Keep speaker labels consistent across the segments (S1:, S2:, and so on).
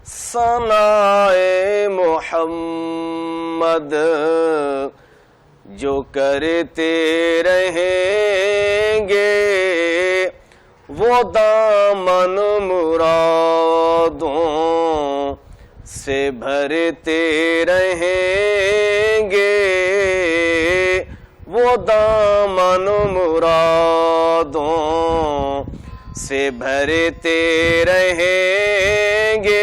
S1: ثنائے محمد جو کرتے رہیں گے وہ دامن مرادوں سے بھرتے رہیں گے، وہ دامن مرادوں سے بھرتے رہیں گے۔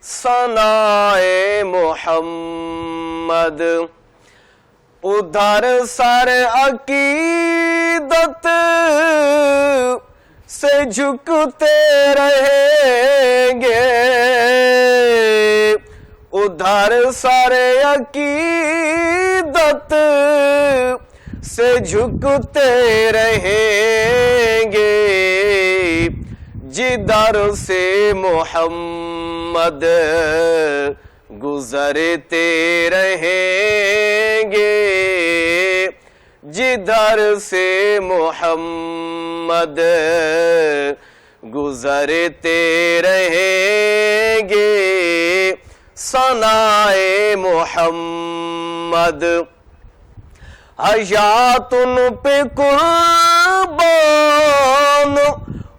S1: ثنائے محمد ادھر سر عقیدت سے جھکتے رہیں گے، ادھر سر عقیدت سے جھکتے رہیں گے، جدھر سے محمد گزرتے رہیں گے، جدھر سے محمد گزرتے رہیں گے۔ ثنائے محمد حیات ان پہ قربان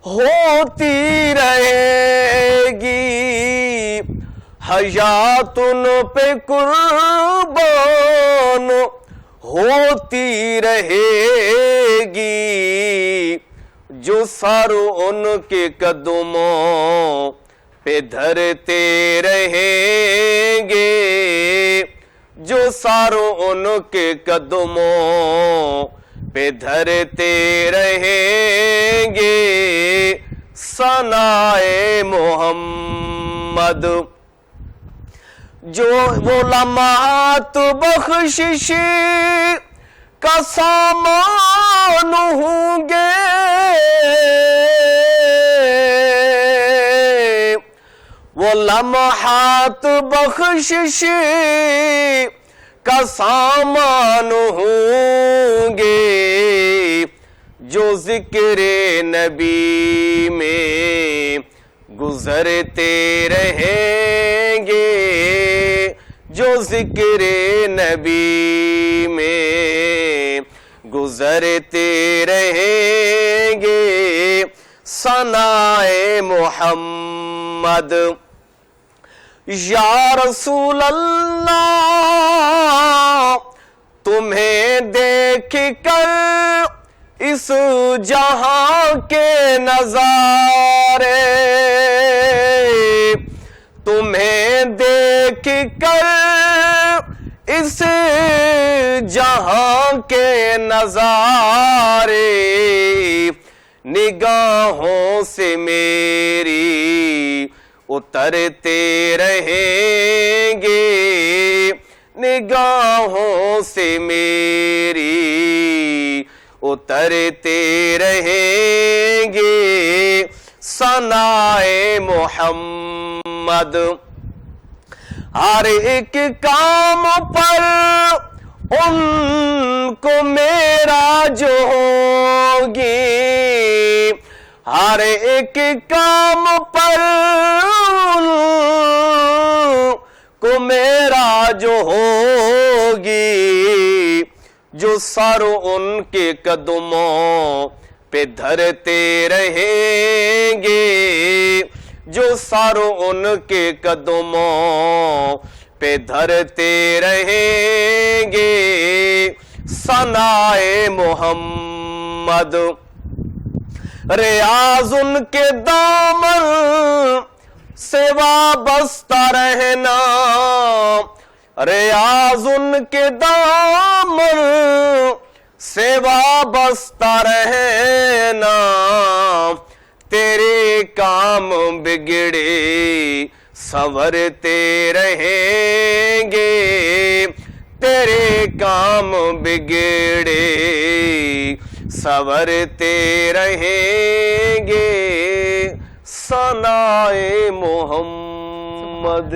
S1: ہوتی رہے گی، حیات ان پہ قربان ہوتی رہے گی، جو سر ان کے قدموں پہ دھرتے رہیں گے، جو سر ان کے قدموں پہ دھرتے رہیں گے۔ ثنائے محمد جو وہ لمحات بخشش کا سامان ہوں گے، وہ لمحات بخشش کا سامان ہوں گے، جو ذکر نبی میں گزرتے رہیں گے، جو ذکر نبی میں گزرتے رہیں گے۔ ثنائے محمد یا رسول اللہ تمہیں دیکھ کر اس جہاں کے نظارے، تمہیں دیکھ کر اس جہاں کے نظارے، نگاہوں سے میری اترتے رہیں گے، نگاہوں سے میری اترتے رہیں گے۔ ثنائے محمد ہر ایک کام پر ان کو میرا جو ہوگی، ہر ایک کام پر ان کو میرا جو ہوگی، جو سر ان کے قدموں پہ دھرتے رہیں گے، جو سر ان کے قدموں پہ دھرتے رہیں گے۔ ثنائے محمد ریاض ان کے دامن سے وابستہ رہنا، ریاض ان کے دامن سے وابستہ رہنا، تیرے کام بگڑے سنورتے رہیں گے، تیرے کام بگڑے سنورتے رہیں گے۔ ثنائے محمد